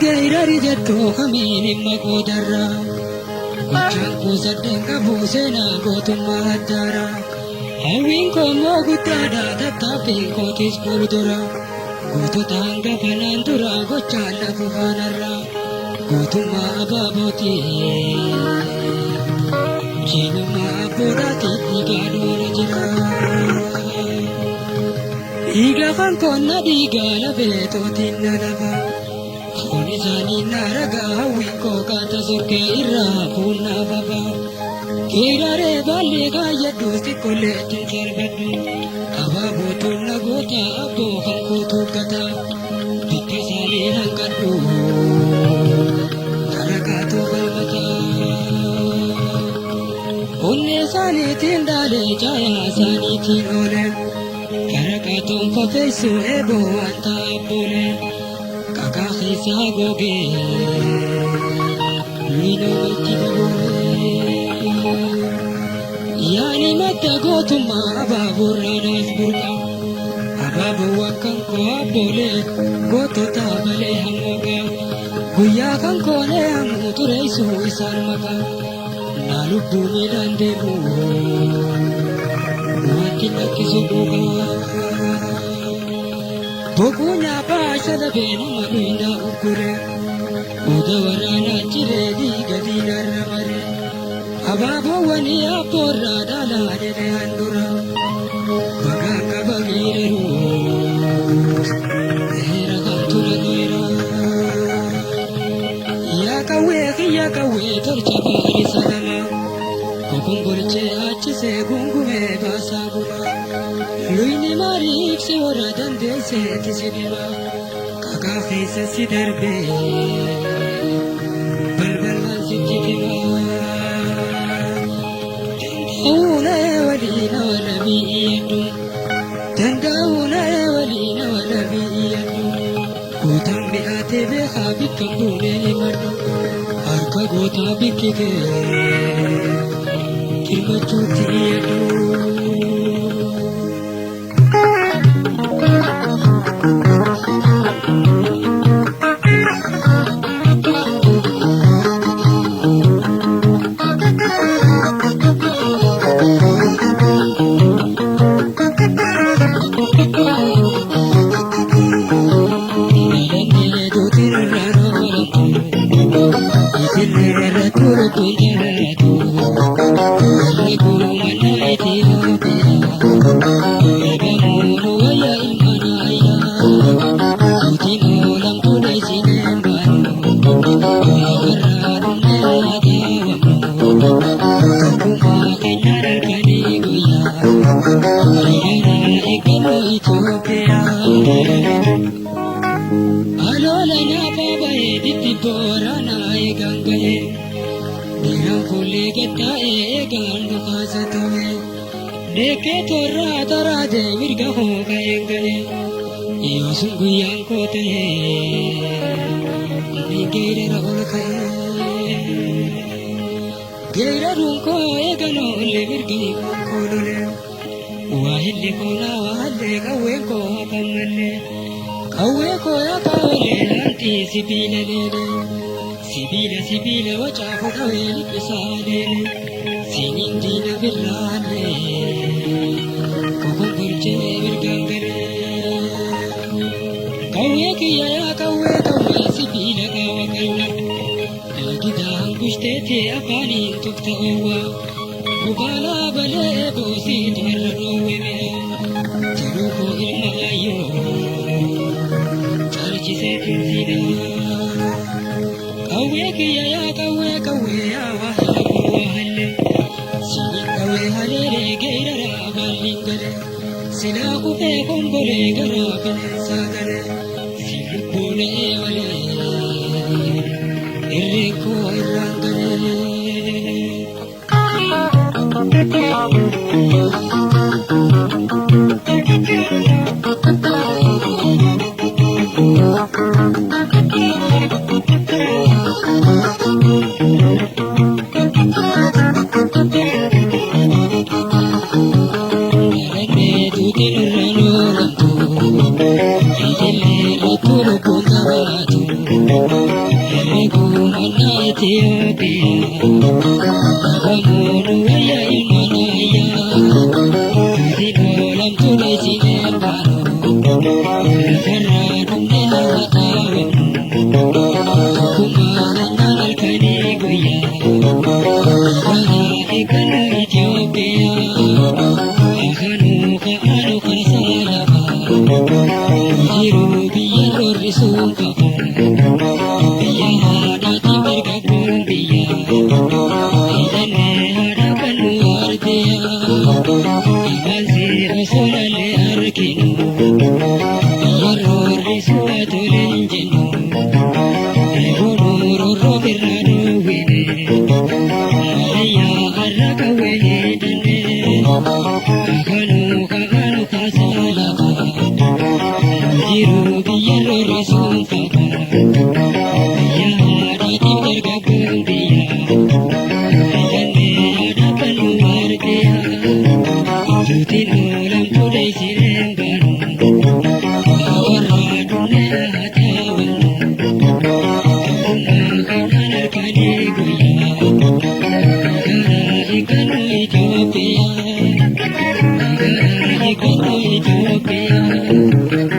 gairari jettu kamiin makodarra Gochaan kuusadeen qabu seenaa gootummaa addaara hawwiin koommoo guddaadha tattaaffii kootis fuuldura gootota hangafa naan dura gochaan lafu faanarra gootummaa abaabooti jeenummaa abboodhaatiif dhiigaadhoona jira dhiiga kan koonna dhiiga lafeetootiin na lafa kun isaanii na ragaa hawwiin koo kaata sorkee irraa fuunnaa fafa kiiraree baallee kaayyaddu xiqqolleettiin sarbaddu abaabootuun nagoota abboo kan kootuu gata bikka isaanii hanqadhu tarakaatu falmata onnee isaaniitiin dhaalee caayaa isaaniitiin oole tarakaatuun fafeessu eeboo wanta abboole kakaa keessaa googee miidhootti daboole yaani madda gootummaa abaaboorraadhaaf burqa abaabowwan kan koo abboolee gootota malee hammooqa guyyaa kan koolee hammuu tureessuu isaan maqaa naa lubbuu miidhaan deemu wanti lakkisu buuqa boquu nyaaphaa shalabee nama dhuyna uggure uda waraanaa ciree dhiiga diinarra maree abaabowwanii abboorraa dhaalaa jedhee handura bagaa qaba giireeru heera kan ture dheera yaa qawwee tolcha baari sanama kokonkolchee achisee gungumee baasaa guma luyni maaliif si warra dandeesseeti si dhima kakaa keessa si darbee balbalaan sitti dhima waliina wala mi'iyadhu danda'uuna waliina wala mi'iyadhu gootaan mi'aatee beekaa bikka buunee himadhu harka gootaa bikki kee hirmachuutti iyadhu. Deke torra tara de virga ho gayengale iyo sunguyan kote ni geira rahul khaye geira runko egano le virgi kolole wahille kola wahalle kawe ko ya kawle lanti sibila lele sibila wacha ho kawe pisale sinindina birrale kokonkolche virgangale kawe kiya ya kawe sibila kawa kalna gidaan gushtete afani tukta owa kubala bale bosi tarro weme taruko ilmayo charchi se tinzina kawe kiya ya kawe ya wahalle sini kawe halere geirara balingale sila kufe kombole gara bine sagale silubule wale irreko irrangale Kumana Ethiopia, Kamunu Waya Imanaya, Sinolam Tule Sinembano, Ferranum Nenawatawen, Kumana Nalkani Guya, Wana Ikanu Ethiopia, Ahanu Kaanu Kasalaba, Jiru Biyaro Risukapa, Ethiopia,